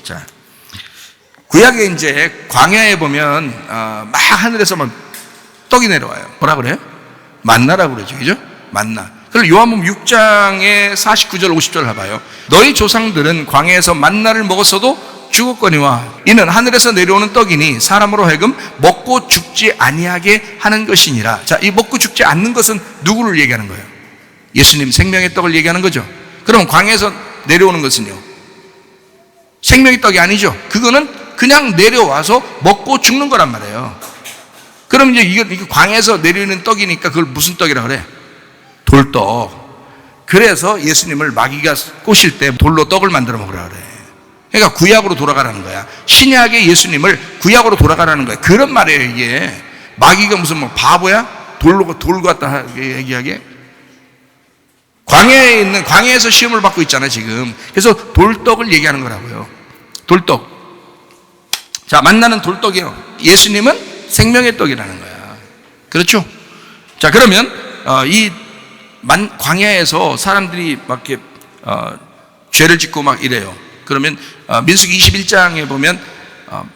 자, 구약에 이제 광야에 보면 막 하늘에서 막 떡이 내려와요. 뭐라 그래요? 만나라고 그러죠. 그죠? 만나. 그럼 요한복음 6장의 49절 50절 해봐요. 너희 조상들은 광야에서 만나를 먹었어도 죽었거니와 이는 하늘에서 내려오는 떡이니 사람으로 하여금 먹고 죽지 아니하게 하는 것이니라. 자, 이 먹고 죽지 않는 것은 누구를 얘기하는 거예요? 예수님 생명의 떡을 얘기하는 거죠. 그럼 광야에서 내려오는 것은요? 생명의 떡이 아니죠. 그거는 그냥 내려와서 먹고 죽는 거란 말이에요. 그럼 이제 이거 광야에서 내려오는 떡이니까 그걸 무슨 떡이라고 그래? 돌떡. 그래서 예수님을 마귀가 꼬실 때 돌로 떡을 만들어 먹으라 그래. 그러니까 구약으로 돌아가라는 거야. 신약의 예수님을 구약으로 돌아가라는 거야. 그런 말이에요, 이게. 마귀가 무슨 뭐 바보야? 돌 갖다 얘기하게? 광야에서 시험을 받고 있잖아, 지금. 그래서 돌떡을 얘기하는 거라고요. 돌떡. 자, 만나는 돌떡이요. 예수님은 생명의 떡이라는 거야. 그렇죠? 자, 그러면, 광야에서 사람들이 막 이렇게, 죄를 짓고 막 이래요. 그러면 민수기 21장에 보면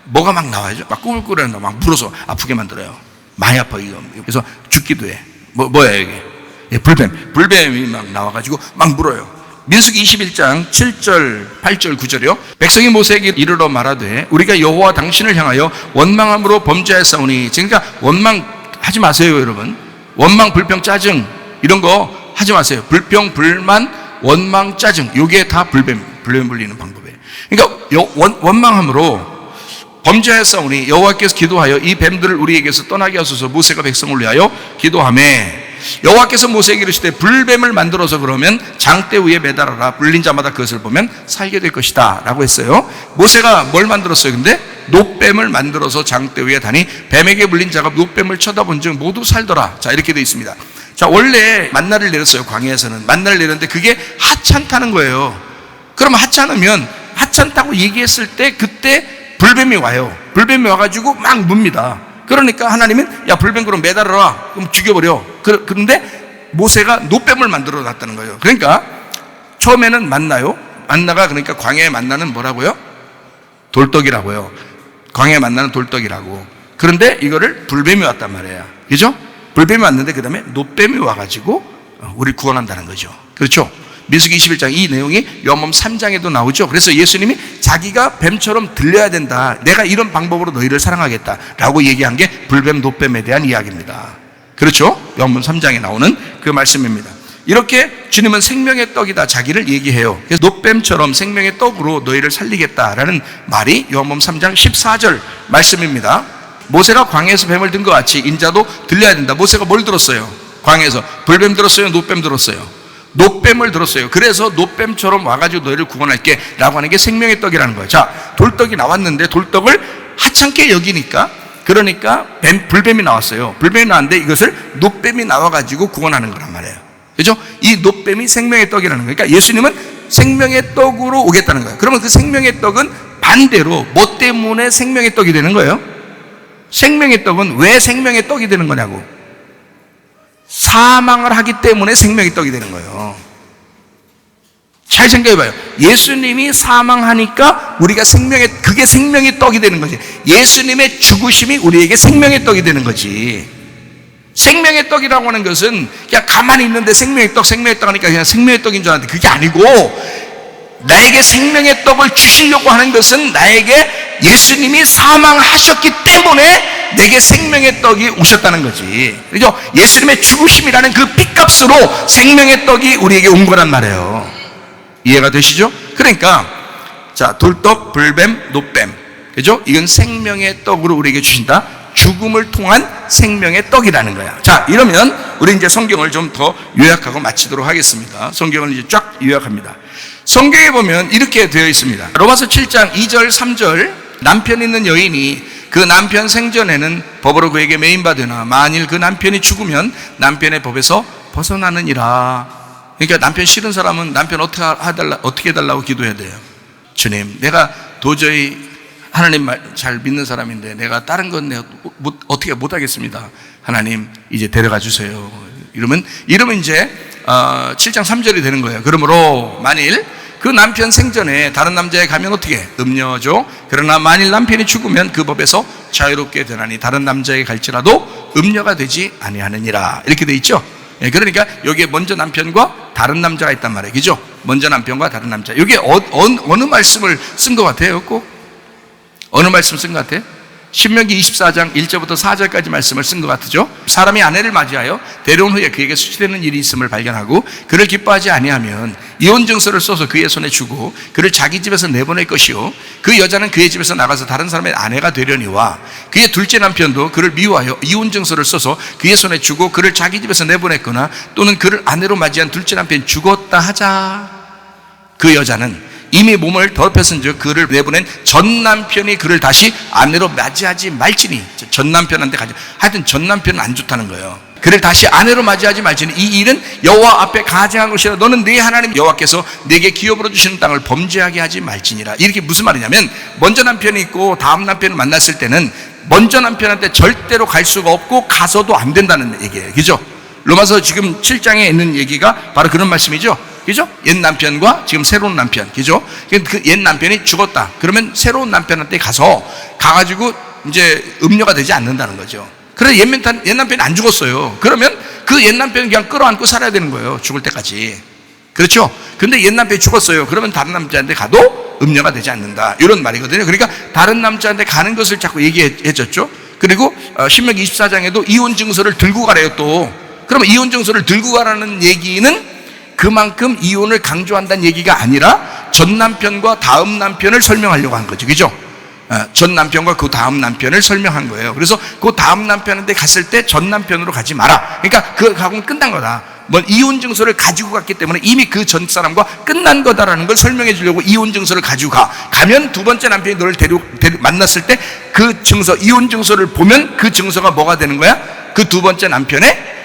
뭐가 막 나와요. 막 꾸불꾸불 막 물어서 아프게 만들어요. 많이 아파 이거. 그래서 죽기도 해. 뭐야 이게? 예, 불뱀이 막 나와가지고 막 물어요. 민수기 21장 7절 8절 9절이요. 백성이 모세에게 이르러 말하되 우리가 여호와 당신을 향하여 원망함으로 범죄하였사오니. 그러니까 원망하지 마세요, 여러분. 원망, 불평, 짜증 이런 거 하지 마세요. 불평, 불만, 원망, 짜증 요게 다 불뱀 불리는 방법이에요. 그러니까 원망함으로 범죄하였사오니 여호와께서 기도하여 이 뱀들을 우리에게서 떠나게 하소서. 모세가 백성을 위하여 기도하매 여호와께서 모세에게 이르시되 불뱀을 만들어서 그러면 장대 위에 매달아라. 불린 자마다 그것을 보면 살게 될 것이다 라고 했어요. 모세가 뭘 만들었어요? 근데 놋뱀을 만들어서 장대 위에 다니 뱀에게 물린 자가 놋뱀을 쳐다본 즉 모두 살더라. 자, 이렇게 되어 있습니다. 자, 원래 만나를 내렸어요. 광야에서는 만나를 내렸는데 그게 하찮다는 거예요. 그러면 하찮다고 얘기했을 때 그때 불뱀이 와요. 불뱀이 와가지고 막 뭅니다. 그러니까 하나님은 야, 불뱀 그럼 매달아라. 그럼 죽여버려. 그런데 모세가 놋뱀을 만들어 놨다는 거예요. 그러니까 처음에는 만나가 그러니까 광야의 만나는 뭐라고요? 돌떡이라고요. 광야의 만나는 돌떡이라고. 그런데 이거를 불뱀이 왔단 말이에요. 그죠? 불뱀이 왔는데 그 다음에 놋뱀이 와가지고 우리 구원한다는 거죠. 그렇죠? 민수기 21장 이 내용이 요한복음 3장에도 나오죠. 그래서 예수님이 자기가 뱀처럼 들려야 된다. 내가 이런 방법으로 너희를 사랑하겠다 라고 얘기한 게 불뱀, 놋뱀에 대한 이야기입니다. 그렇죠? 요한복음 3장에 나오는 그 말씀입니다. 이렇게 주님은 생명의 떡이다 자기를 얘기해요. 그래서 놋뱀처럼 생명의 떡으로 너희를 살리겠다라는 말이 요한복음 3장 14절 말씀입니다. 모세가 광야에서 뱀을 든 것 같이 인자도 들려야 된다. 모세가 뭘 들었어요? 광야에서 불뱀 들었어요? 놋뱀 들었어요? 놋뱀을 들었어요. 그래서 놋뱀처럼 와가지고 너희를 구원할게 라고 하는 게 생명의 떡이라는 거예요. 자, 돌떡이 나왔는데 돌떡을 하찮게 여기니까 그러니까 불뱀이 나왔어요. 불뱀이 나왔는데 이것을 놋뱀이 나와가지고 구원하는 거란 말이에요. 그죠? 이 놋뱀이 생명의 떡이라는 거예요. 그러니까 예수님은 생명의 떡으로 오겠다는 거예요. 그러면 그 생명의 떡은 반대로 뭐 때문에 생명의 떡이 되는 거예요? 생명의 떡은 왜 생명의 떡이 되는 거냐고. 사망을 하기 때문에 생명의 떡이 되는 거예요. 잘 생각해봐요. 예수님이 사망하니까 우리가 그게 생명의 떡이 되는 거지. 예수님의 죽으심이 우리에게 생명의 떡이 되는 거지. 생명의 떡이라고 하는 것은 그냥 가만히 있는데 생명의 떡 하니까 그냥 생명의 떡인 줄 알았는데 그게 아니고 나에게 생명의 떡을 주시려고 하는 것은 나에게 예수님이 사망하셨기 때문에 내게 생명의 떡이 오셨다는 거지. 그죠? 예수님의 죽으심이라는 그 핏값으로 생명의 떡이 우리에게 온 거란 말이에요. 이해가 되시죠? 그러니까 자, 돌떡, 불뱀, 놋뱀, 그죠? 이건 생명의 떡으로 우리에게 주신다. 죽음을 통한 생명의 떡이라는 거야. 자, 이러면 우리 이제 성경을 좀 더 요약하고 마치도록 하겠습니다. 성경을 이제 쫙 요약합니다. 성경에 보면 이렇게 되어 있습니다. 로마서 7장 2절 3절 남편 있는 여인이 그 남편 생전에는 법으로 그에게 매인받으나 만일 그 남편이 죽으면 남편의 법에서 벗어나느니라. 그러니까 남편 싫은 사람은 남편 어떻게 해달라고 기도해야 돼요? 주님, 내가 도저히 하나님 말 잘 믿는 사람인데 내가 다른 건 내가 어떻게 못하겠습니다. 하나님 이제 데려가 주세요. 이러면 이제 7장 3절이 되는 거예요. 그러므로 만일 그 남편 생전에 다른 남자에 가면 어떻게? 음녀죠. 그러나 만일 남편이 죽으면 그 법에서 자유롭게 되나니 다른 남자에게 갈지라도 음녀가 되지 아니하느니라. 이렇게 돼 있죠. 그러니까 여기에 먼저 남편과 다른 남자가 있단 말이에요. 그죠? 먼저 남편과 다른 남자. 여기에 어느 말씀을 쓴 것 같아요? 꼭 어느 말씀 쓴 것 같아요? 신명기 24장 1절부터 4절까지 말씀을 쓴 것 같죠? 사람이 아내를 맞이하여 데려온 후에 그에게 수치되는 일이 있음을 발견하고 그를 기뻐하지 아니하면 이혼 증서를 써서 그의 손에 주고 그를 자기 집에서 내보낼 것이요 그 여자는 그의 집에서 나가서 다른 사람의 아내가 되려니와 그의 둘째 남편도 그를 미워하여 이혼 증서를 써서 그의 손에 주고 그를 자기 집에서 내보냈거나 또는 그를 아내로 맞이한 둘째 남편이 죽었다 하자 그 여자는 이미 몸을 더럽혔은즉 그를 내보낸 전 남편이 그를 다시 아내로 맞이하지 말지니 전 남편한테 가지 하여튼 전 남편은 안 좋다는 거예요. 그를 다시 아내로 맞이하지 말지니 이 일은 여호와 앞에 가증한 것이라 너는 네 하나님 여호와께서 내게 기업으로 주시는 땅을 범죄하게 하지 말지니라. 이렇게 무슨 말이냐면 먼저 남편이 있고 다음 남편을 만났을 때는 먼저 남편한테 절대로 갈 수가 없고 가서도 안 된다는 얘기예요. 그죠? 로마서 지금 7장에 있는 얘기가 바로 그런 말씀이죠. 그죠? 옛 남편과 지금 새로운 남편. 그죠? 그 옛 남편이 죽었다. 그러면 새로운 남편한테 가가지고 이제 음녀가 되지 않는다는 거죠. 그래서 옛 남편이 안 죽었어요. 그러면 그 옛 남편은 그냥 끌어안고 살아야 되는 거예요. 죽을 때까지. 그렇죠? 근데 옛 남편이 죽었어요. 그러면 다른 남자한테 가도 음녀가 되지 않는다. 이런 말이거든요. 그러니까 다른 남자한테 가는 것을 자꾸 얘기해줬죠. 그리고 신명기 24장에도 이혼 증서를 들고 가래요 또. 그러면 이혼 증서를 들고 가라는 얘기는 그만큼 이혼을 강조한다는 얘기가 아니라 전 남편과 다음 남편을 설명하려고 한 거죠. 그죠? 전 남편과 그 다음 남편을 설명한 거예요. 그래서 그 다음 남편한테 갔을 때 전 남편으로 가지 마라. 그러니까 그하고는 끝난 거다. 뭐 이혼 증서를 가지고 갔기 때문에 이미 그 전 사람과 끝난 거다라는 걸 설명해 주려고 이혼 증서를 가지고 가면 두 번째 남편이 너를 만났을 때 그 증서, 이혼 증서를 보면 그 증서가 뭐가 되는 거야? 그 두 번째 남편의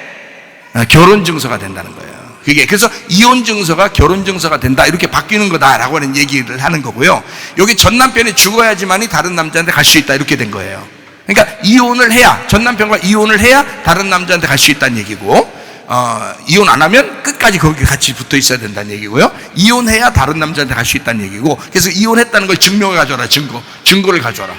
결혼 증서가 된다는 거예요. 그래서 이혼 증서가 결혼 증서가 된다 이렇게 바뀌는 거다라고 하는 얘기를 하는 거고요. 여기 전 남편이 죽어야지만이 다른 남자한테 갈 수 있다 이렇게 된 거예요. 그러니까 이혼을 해야 전 남편과 이혼을 해야 다른 남자한테 갈 수 있다는 얘기고 이혼 안 하면 끝까지 거기 같이 붙어 있어야 된다는 얘기고요. 이혼해야 다른 남자한테 갈 수 있다는 얘기고 그래서 이혼했다는 걸 증명해 가져라. 증거를 가져라.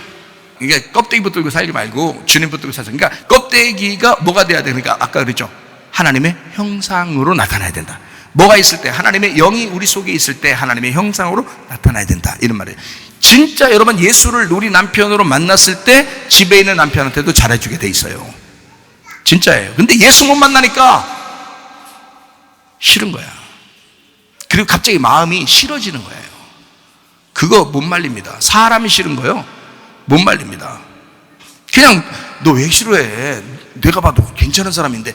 그러니까 껍데기 붙들고 살지 말고 주님 붙들고 살자. 그러니까 껍데기가 뭐가 돼야 돼? 그러니까 아까 그랬죠. 하나님의 형상으로 나타나야 된다. 뭐가 있을 때? 하나님의 영이 우리 속에 있을 때 하나님의 형상으로 나타나야 된다. 이런 말이에요. 진짜 여러분 예수를 우리 남편으로 만났을 때 집에 있는 남편한테도 잘해주게 돼 있어요. 진짜예요. 근데 예수 못 만나니까 싫은 거야. 그리고 갑자기 마음이 싫어지는 거예요. 그거 못 말립니다. 사람이 싫은 거요. 못 말립니다. 그냥 너 왜 싫어해? 내가 봐도 괜찮은 사람인데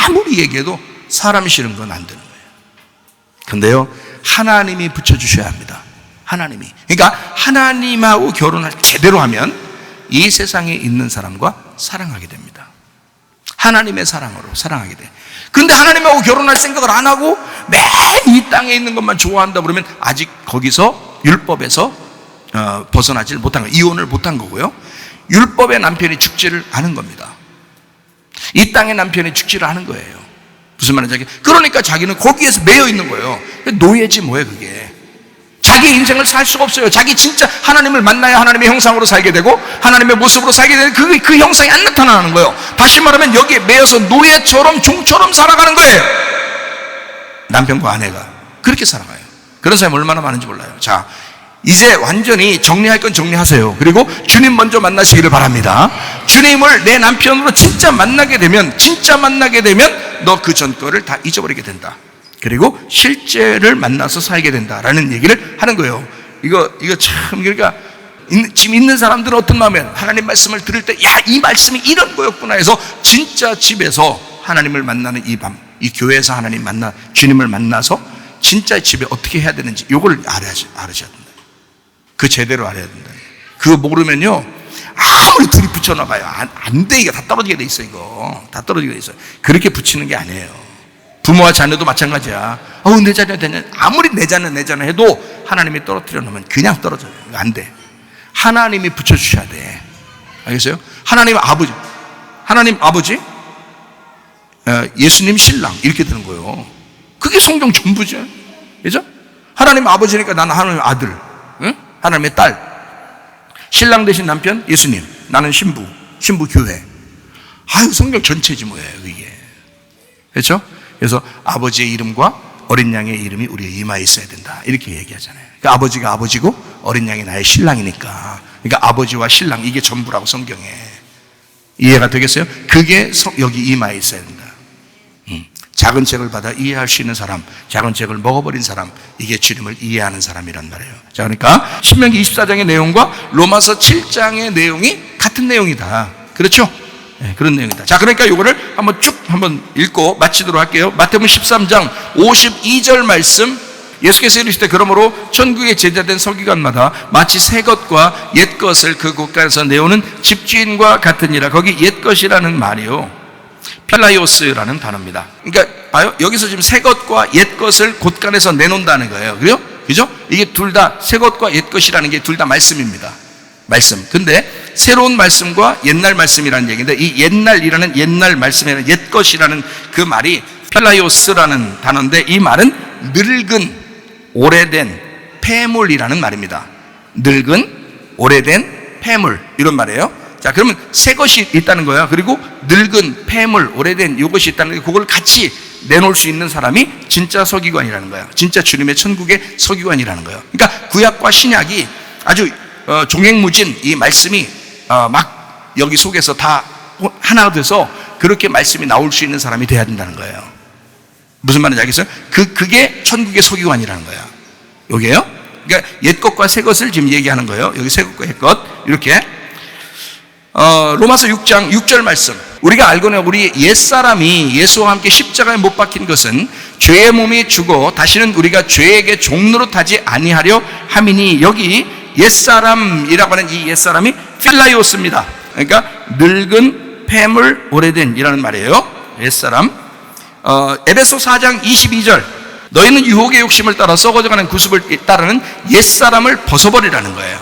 아무리 얘기해도 사람이 싫은 건 안 되는 거예요. 근데요 하나님이 붙여주셔야 합니다. 하나님이. 그러니까 하나님하고 결혼을 제대로 하면 이 세상에 있는 사람과 사랑하게 됩니다. 하나님의 사랑으로 사랑하게 돼. 근데 하나님하고 결혼할 생각을 안 하고 매일 이 땅에 있는 것만 좋아한다 그러면 아직 거기서 율법에서 벗어나지를 못한 거예요. 이혼을 못한 거고요. 율법의 남편이 죽지를 않은 겁니다. 이 땅의 남편이 죽지를 않은 거예요. 무슨 말인지 그러니까 자기는 거기에서 매여 있는 거예요. 노예지 뭐예요 그게. 자기 인생을 살 수가 없어요. 자기 진짜 하나님을 만나야 하나님의 형상으로 살게 되고 하나님의 모습으로 살게 되는 그 형상이 안 나타나는 거예요. 다시 말하면 여기에 매여서 노예처럼 종처럼 살아가는 거예요. 남편과 아내가 그렇게 살아가요. 그런 사람이 얼마나 많은지 몰라요. 자, 이제 완전히 정리할 건 정리하세요. 그리고 주님 먼저 만나시기를 바랍니다. 주님을 내 남편으로 진짜 만나게 되면 너 그 전 거를 다 잊어버리게 된다. 그리고 실제를 만나서 살게 된다라는 얘기를 하는 거예요. 이거 참 그러니까 지금 있는 사람들은 어떤 마음이에요? 하나님 말씀을 들을 때 야, 이 말씀이 이런 거였구나 해서 진짜 집에서 하나님을 만나는 이 밤, 이 교회에서 하나님 주님을 만나서 진짜 집에 어떻게 해야 되는지 이걸 알아셔야 된다. 그 제대로 알아야 된다. 그거 모르면요 아무리 둘이 붙여놔봐요 안 돼. 이거 다 떨어지게 돼 있어. 이거 다 떨어지게 돼 있어. 그렇게 붙이는 게 아니에요. 부모와 자녀도 마찬가지야. 내 자녀 되냐. 아무리 내 자녀 해도 하나님이 떨어뜨려 놓으면 그냥 떨어져요. 안 돼. 하나님이 붙여주셔야 돼. 알겠어요? 하나님 아버지 예수님 신랑 이렇게 되는 거예요. 그게 성경 전부죠. 그죠? 하나님 아버지니까 나는 하나님의 아들, 응? 하나님의 딸. 신랑 되신 남편 예수님, 나는 신부 교회. 아유, 성경 전체지 뭐예요 이게. 그렇죠? 그래서 아버지의 이름과 어린 양의 이름이 우리의 이마에 있어야 된다, 이렇게 얘기하잖아요. 그러니까 아버지가 아버지고 어린 양이 나의 신랑이니까, 그러니까 아버지와 신랑 이게 전부라고 성경에. 이해가 되겠어요? 그게 여기 이마에 있어야 된다. 작은 책을 받아 이해할 수 있는 사람, 작은 책을 먹어버린 사람, 이게 주님을 이해하는 사람이란 말이에요. 자, 그러니까 신명기 24장의 내용과 로마서 7장의 내용이 같은 내용이다. 그렇죠? 네, 그런 내용이다. 자, 그러니까 요거를 한번 읽고 마치도록 할게요. 마태복음 13장 52절 말씀. 예수께서 이르시되 그러므로 천국에 제자된 서기관마다 마치 새 것과 옛 것을 그 곳간에서 내오는 집주인과 같으니라. 거기 옛 것이라는 말이요, 필라이오스라는 단어입니다. 그러니까 봐요, 여기서 지금 새 것과 옛 것을 곳간에서 내놓는다는 거예요. 그죠? 이게 둘 다 새 것과 옛 것이라는 게 둘 다 말씀입니다. 말씀. 근데 새로운 말씀과 옛날 말씀이라는 얘기인데, 이 옛날이라는 옛날 말씀이라는 옛 것이라는 그 말이 필라이오스라는 단어인데, 이 말은 늙은 오래된 폐물이라는 말입니다. 늙은 오래된 폐물, 이런 말이에요. 자, 그러면 새 것이 있다는 거야. 그리고 늙은 폐물, 오래된 이것이 있다는 게, 그걸 같이 내놓을 수 있는 사람이 진짜 서기관이라는 거야. 진짜 주님의 천국의 서기관이라는 거예요. 그러니까 구약과 신약이 아주 종횡무진, 이 말씀이 막 여기 속에서 다 하나가 돼서 그렇게 말씀이 나올 수 있는 사람이 돼야 된다는 거예요. 무슨 말인지 알겠어요? 그게 천국의 서기관이라는 거야. 여기에요. 그러니까 옛 것과 새 것을 지금 얘기하는 거예요. 여기 새 것과 옛 것, 이렇게. 로마서 6장 6절 말씀. 우리가 알거니와 우리 옛사람이 예수와 함께 십자가에 못 박힌 것은 죄의 몸이 죽어 다시는 우리가 죄에게 종노릇하지 아니하려 함이니. 여기 옛사람이라고 하는 이 옛사람이 필라이오스입니다. 그러니까 늙은 폐물 오래된이라는 말이에요. 옛사람. 에베소 4장 22절. 너희는 유혹의 욕심을 따라 썩어져가는 구습을 따르는 옛사람을 벗어버리라는 거예요.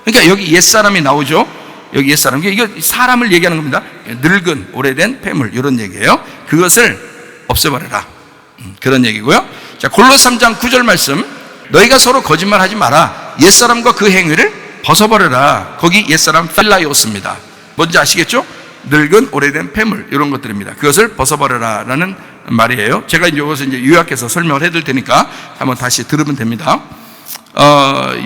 그러니까 여기 옛사람이 나오죠. 여기 옛사람, 이거 사람을 얘기하는 겁니다. 늙은 오래된 폐물, 이런 얘기예요. 그것을 없애버려라, 그런 얘기고요. 자, 골로새 3장 9절 말씀. 너희가 서로 거짓말하지 마라. 옛사람과 그 행위를 벗어버려라. 거기 옛사람 필라이오스입니다. 뭔지 아시겠죠? 늙은 오래된 폐물, 이런 것들입니다. 그것을 벗어버려라 라는 말이에요. 제가 이것을 이제 요약해서 설명을 해드릴 테니까 한번 다시 들으면 됩니다.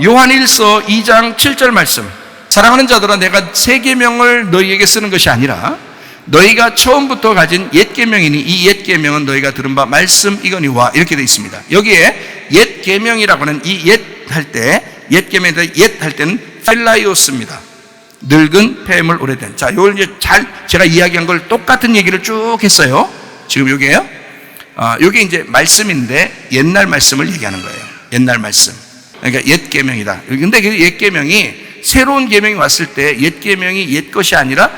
요한일서 2장 7절 말씀. 사랑하는 자들아, 내가 새 계명을 너희에게 쓰는 것이 아니라 너희가 처음부터 가진 옛 계명이니 이 옛 계명은 너희가 들은 바 말씀이거니와, 이렇게 되어 있습니다. 여기에 옛 계명이라고 하는 이 옛 할 때, 옛 계명에다 옛 할 때는 필라이오스입니다. 늙은 폐물 오래된. 자, 요걸 이제 제가 이야기한 걸 똑같은 얘기를 쭉 했어요. 지금 요게요. 요게 이제 말씀인데 옛날 말씀을 얘기하는 거예요. 옛날 말씀. 그러니까 옛 계명이다. 근데 그 옛 계명이 새로운 계명이 왔을 때 옛 계명이 옛 것이 아니라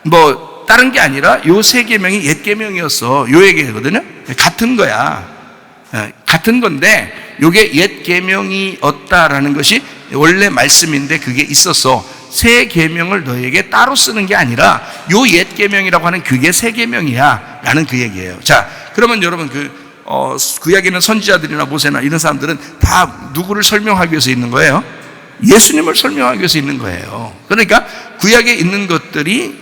뭐 다른 게 아니라 요 새 계명이 옛 계명이었어, 요 얘기거든요. 같은 거야. 같은 건데 요게 옛 계명이었다라는 것이 원래 말씀인데 그게 있었어. 새 계명을 너에게 따로 쓰는 게 아니라 요 옛 계명이라고 하는 그게 새 계명이야 라는 그 얘기예요. 자, 그러면 여러분 구약에 있는 선지자들이나 모세나 이런 사람들은 다 누구를 설명하기 위해서 있는 거예요? 예수님을 설명하기 위해서 있는 거예요. 그러니까 구약에 있는 것들이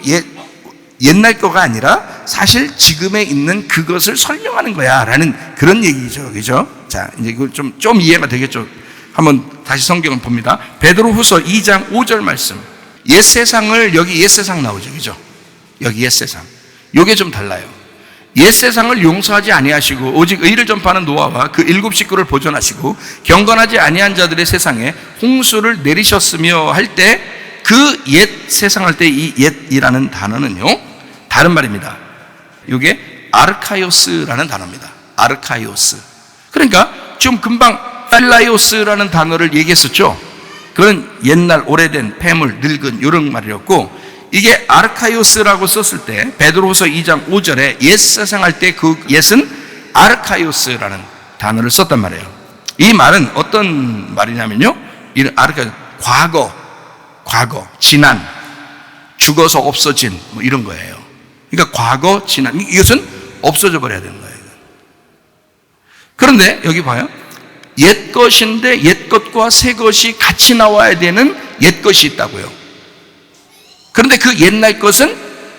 옛날 거가 아니라 사실 지금에 있는 그것을 설명하는 거야 라는 그런 얘기죠. 그죠? 자, 이제 이거 좀 이해가 되겠죠? 한번 다시 성경을 봅니다. 베드로후서 2장 5절 말씀. 옛 세상을, 여기 옛 세상 나오죠. 그죠? 여기 옛 세상. 요게 좀 달라요. 옛 세상을 용서하지 아니하시고 오직 의를 전파하는 노아와 그 7 식구를 보존하시고 경건하지 아니한 자들의 세상에 홍수를 내리셨으며 할 때, 그 옛 세상 할 때 이 옛이라는 단어는요, 다른 말입니다. 이게 아르카이오스라는 단어입니다. 아르카이오스. 그러니까 지금 금방 필라이오스라는 단어를 얘기했었죠. 그건 옛날 오래된 폐물, 늙은 이런 말이었고, 이게 아르카이오스라고 썼을 때 베드로후서 2장 5절에 옛 세상 할 때 그 옛은 아르카이오스라는 단어를 썼단 말이에요. 이 말은 어떤 말이냐면요, 이 과거, 지난, 죽어서 없어진 뭐 이런 거예요. 그러니까 과거, 지난, 이것은 없어져 버려야 되는 거예요. 그런데 여기 봐요. 옛 것인데 옛 것과 새 것이 같이 나와야 되는 옛 것이 있다고요. 그런데 그 옛날 것은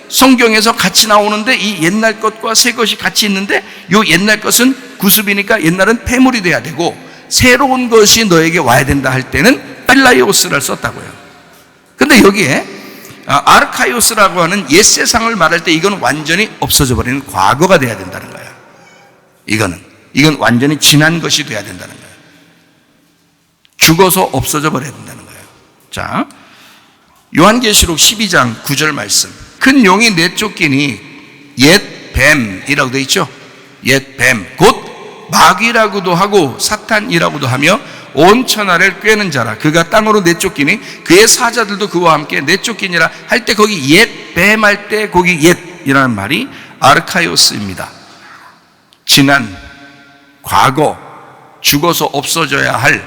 성경에서 같이 나오는데 이 옛날 것과 새 것이 같이 있는데 이 옛날 것은 구습이니까 옛날은 폐물이 돼야 되고 새로운 것이 너에게 와야 된다 할 때는 필라이오스를 썼다고요. 근데 여기에 아르카이오스라고 하는 옛 세상을 말할 때 이건 완전히 없어져 버리는 과거가 돼야 된다는 거예요. 이건 완전히 지난 것이 돼야 된다는 거예요. 죽어서 없어져 버려야 된다는 거예요. 자, 요한계시록 12장 9절 말씀. 큰 용이 내쫓기니 옛 뱀이라고 되어 있죠. 옛 뱀, 곧 마귀라고도 하고 사탄이라고도 하며 온 천하를 꿰는 자라. 그가 땅으로 내쫓기니 그의 사자들도 그와 함께 내쫓기니라 할 때 거기 옛 뱀 할 때 거기 옛이라는 말이 아르카이오스입니다. 지난, 과거, 죽어서 없어져야 할.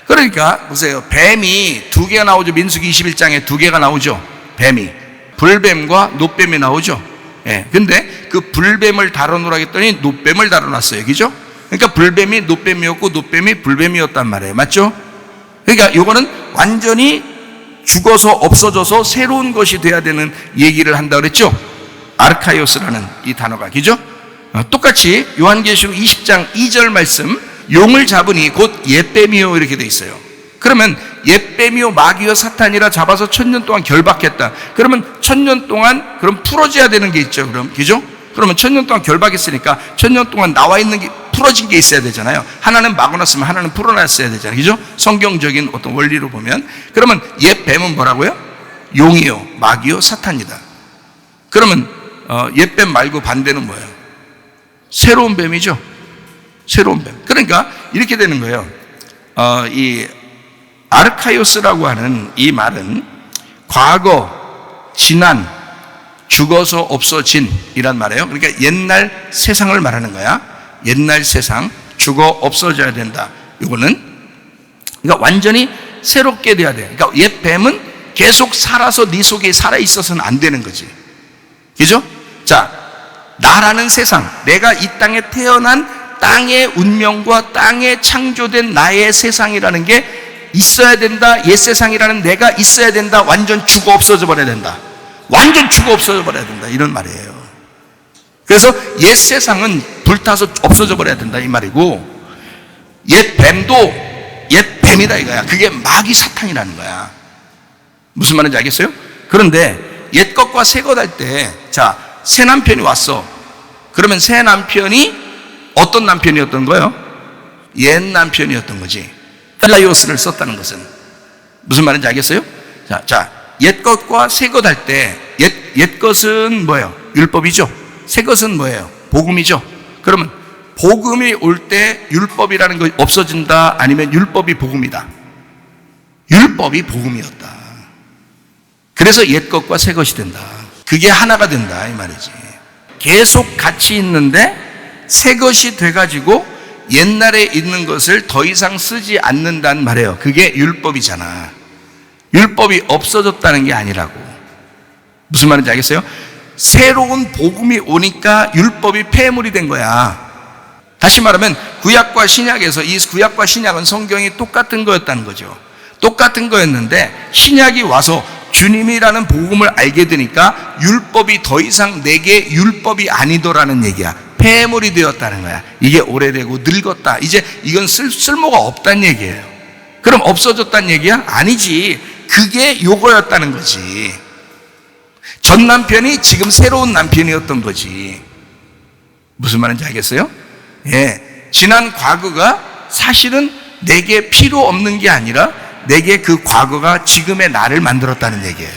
그러니까 보세요. 뱀이 두 개가 나오죠. 민수기 21장에 두 개가 나오죠. 뱀이 불뱀과 놋뱀이 나오죠. 예. 근데 그 불뱀을 다뤄놓으라 했더니 놋뱀을 다뤄놨어요. 그죠? 그러니까 불뱀이 놋뱀이었고 놋뱀이 불뱀이었단 말이에요. 맞죠? 그러니까 요거는 완전히 죽어서 없어져서 새로운 것이 돼야 되는 얘기를 한다 그랬죠? 아르카이오스라는 이 단어가. 그죠? 똑같이 요한계시록 20장 2절 말씀, 용을 잡으니 곧 옛뱀이요 이렇게 돼 있어요. 그러면 옛뱀이요 마귀요 사탄이라 잡아서 1000년 동안 결박했다. 그러면 1000년 동안 그럼 풀어져야 되는 게 있죠. 그럼 그죠? 그러면 1000년 동안 결박했으니까 1000년 동안 나와 있는 게 풀어진 게 있어야 되잖아요. 하나는 막아놨으면 하나는 풀어놨어야 되잖아요. 그죠? 성경적인 어떤 원리로 보면. 그러면 옛뱀은 뭐라고요? 용이요 마귀요 사탄이다. 그러면 옛뱀 말고 반대는 뭐예요? 새로운 뱀이죠. 새로운 뱀. 그러니까 이렇게 되는 거예요. 이 아르카이오스라고 하는 이 말은 과거, 지난, 죽어서 없어진 이란 말이에요. 그러니까 옛날 세상을 말하는 거야. 옛날 세상, 죽어 없어져야 된다. 이거는 그러니까 완전히 새롭게 돼야 돼. 그러니까 옛 뱀은 계속 살아서 네 속에 살아 있어서는 안 되는 거지. 그죠? 자, 나라는 세상, 내가 이 땅에 태어난 땅의 운명과 땅에 창조된 나의 세상이라는 게 있어야 된다. 옛 세상이라는 내가 있어야 된다. 완전 죽어 없어져 버려야 된다. 완전 죽어 없어져 버려야 된다. 이런 말이에요. 그래서 옛 세상은 불타서 없어져 버려야 된다. 이 말이고, 옛 뱀도 옛 뱀이다 이거야. 그게 마귀 사탄이라는 거야. 무슨 말인지 알겠어요? 그런데 옛 것과 새 것 할 때, 자, 새 남편이 왔어. 그러면 새 남편이 어떤 남편이었던 거예요? 옛 남편이었던 거지. 필라이오스를 썼다는 것은 무슨 말인지 알겠어요? 자, 옛 것과 새 것 할 때 옛 것은 뭐예요? 율법이죠. 새 것은 뭐예요? 복음이죠. 그러면 복음이 올 때 율법이라는 것이 없어진다, 아니면 율법이 복음이다? 율법이 복음이었다. 그래서 옛 것과 새 것이 된다. 그게 하나가 된다 이 말이지. 계속 같이 있는데 새 것이 돼가지고 옛날에 있는 것을 더 이상 쓰지 않는다는 말이에요. 그게 율법이잖아. 율법이 없어졌다는 게 아니라고. 무슨 말인지 알겠어요? 새로운 복음이 오니까 율법이 폐물이 된 거야. 다시 말하면 구약과 신약에서, 이 구약과 신약은 성경이 똑같은 거였다는 거죠. 똑같은 거였는데 신약이 와서 주님이라는 복음을 알게 되니까 율법이 더 이상 내게 율법이 아니더라는 얘기야. 폐물이 되었다는 거야. 이게 오래되고 늙었다. 이제 이건 쓸모가 없다는 얘기예요. 그럼 없어졌다는 얘기야? 아니지. 그게 요거였다는 거지. 전 남편이 지금 새로운 남편이었던 거지. 무슨 말인지 알겠어요? 예. 지난 과거가 사실은 내게 필요 없는 게 아니라 내게 그 과거가 지금의 나를 만들었다는 얘기예요.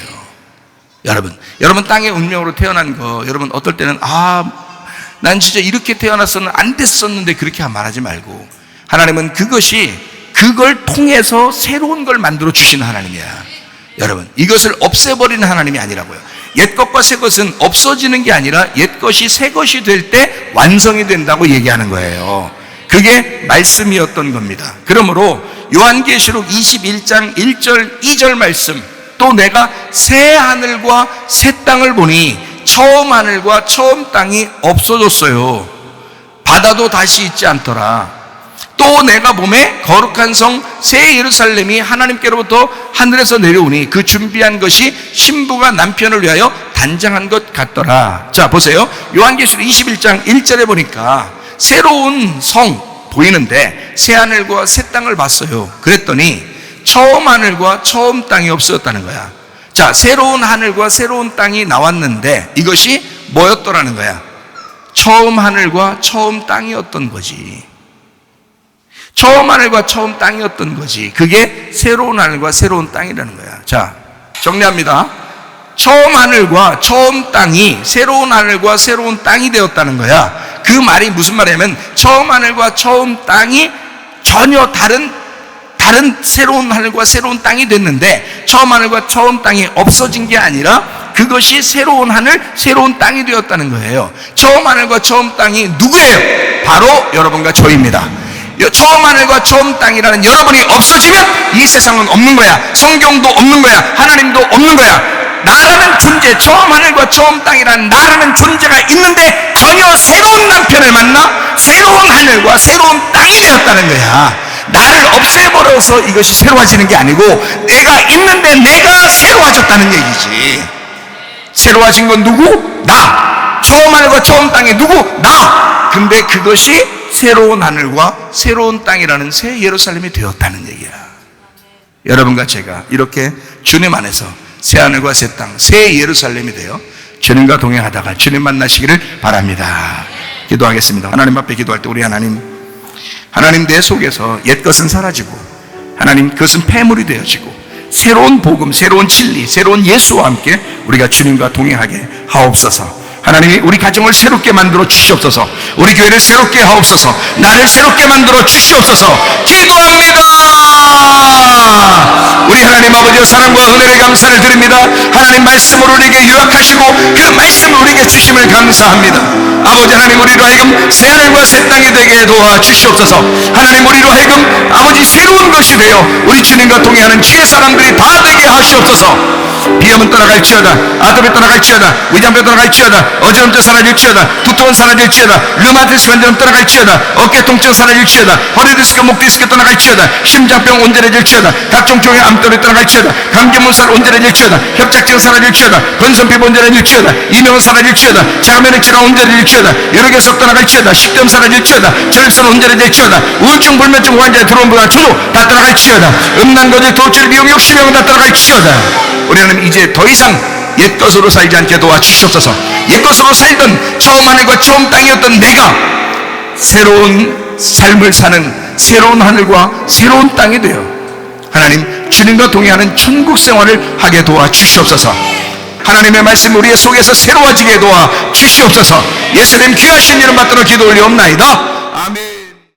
여러분 땅의 운명으로 태어난 거, 여러분 어떨 때는 난 진짜 이렇게 태어났었는 안 됐었는데 그렇게 말하지 말고, 하나님은 그걸 통해서 새로운 걸 만들어 주시는 하나님이야. 여러분, 이것을 없애버리는 하나님이 아니라고요. 옛 것과 새 것은 없어지는 게 아니라 옛 것이 새 것이 될 때 완성이 된다고 얘기하는 거예요. 그게 말씀이었던 겁니다. 그러므로 요한계시록 21장 1절 2절 말씀, 또 내가 새 하늘과 새 땅을 보니 처음 하늘과 처음 땅이 없어졌어요. 바다도 다시 있지 않더라. 또 내가 봄에 거룩한 성 새 예루살렘이 하나님께로부터 하늘에서 내려오니 그 준비한 것이 신부가 남편을 위하여 단장한 것 같더라. 자, 보세요. 요한계시록 21장 1절에 보니까 새로운 성 보이는데 새 하늘과 새 땅을 봤어요. 그랬더니 처음 하늘과 처음 땅이 없어졌다는 거야. 자, 새로운 하늘과 새로운 땅이 나왔는데 이것이 뭐였더라는 거야? 처음 하늘과 처음 땅이었던 거지. 처음 하늘과 처음 땅이었던 거지. 그게 새로운 하늘과 새로운 땅이라는 거야. 자, 정리합니다. 처음 하늘과 처음 땅이 새로운 하늘과 새로운 땅이 되었다는 거야. 그 말이 무슨 말이냐면 처음 하늘과 처음 땅이 전혀 다른 새로운 하늘과 새로운 땅이 됐는데 처음 하늘과 처음 땅이 없어진 게 아니라 그것이 새로운 하늘, 새로운 땅이 되었다는 거예요. 처음 하늘과 처음 땅이 누구예요? 바로 여러분과 저입니다. 처음 하늘과 처음 땅이라는 여러분이 없어지면 이 세상은 없는 거야. 성경도 없는 거야. 하나님도 없는 거야. 나라는 존재, 처음 하늘과 처음 땅이라는 나라는 존재가 있는데 전혀 새로운 남편을 만나 새로운 하늘과 새로운 땅이 되었다는 거야. 나를 없애버려서 이것이 새로워지는 게 아니고 내가 있는데 내가 새로워졌다는 얘기지. 새로워진 건 누구? 나. 처음 하늘과 처음 땅이 누구? 나. 근데 그것이 새로운 하늘과 새로운 땅이라는 새 예루살렘이 되었다는 얘기야. 여러분과 제가 이렇게 주님 안에서 새 하늘과 새 땅, 새 예루살렘이 되어 주님과 동행하다가 주님 만나시기를 바랍니다. 기도하겠습니다. 하나님 앞에 기도할 때 우리 하나님 내 속에서 옛것은 사라지고 하나님 그것은 폐물이 되어지고 새로운 복음, 새로운 진리, 새로운 예수와 함께 우리가 주님과 동행하게 하옵소서. 하나님이 우리 가정을 새롭게 만들어 주시옵소서. 우리 교회를 새롭게 하옵소서. 나를 새롭게 만들어 주시옵소서. 기도합니다. 우리 하나님 아버지의 사랑과 은혜를 감사를 드립니다. 하나님 말씀으로 우리에게 요약하시고 그 말씀을 우리에게 주심을 감사합니다. 아버지 하나님 우리로 하여금 새 하늘과 새 땅이 되게 도와 주시옵소서. 하나님 우리로 하여금 아버지 새로운 것이 되어 우리 주님과 동행하는 주의 사람들이 다 되게 하시옵소서. 비염은 떠나갈지어다. 아토피 떠나갈지어다. 위장병 떠나갈지어다. 어지럼증 사라질지어다. 두통은 사라질지어다. 류마티스 관절은 떠나갈지어다. 어깨 통증 사라질지어다. 허리 디스크, 목 디스크 떠나갈지어다. 심장병 온전해질지어다. 각종 종의 암돌이 떠나갈지어다. 감기 문살 온전해질지어다. 협착증 사라질지어다. 건선피부 온전해질지어다. 이명은 사라질지어다. 자가면역 질환 온전해질지어다. 여러개속 떠나갈지어다. 식도염 사라질지어다. 전립선 온전해질지어다. 우울증 불면증 환자에 들어온 분과 저도 다 떠나갈지어다. 음란거제 도출 비용 욕심병 다 떠나갈지어다. 우리는 이제 더 이상 옛것으로 살지 않게 도와주시옵소서. 옛것으로 살던 처음 하늘과 처음 땅이었던 내가 새로운 삶을 사는 새로운 하늘과 새로운 땅이 되어 하나님 주님과 동행하는 천국 생활을 하게 도와주시옵소서. 하나님의 말씀 우리의 속에서 새로워지게 도와주시옵소서. 예수님 귀하신 이름 받들어 기도 올리옵나이다. 아멘.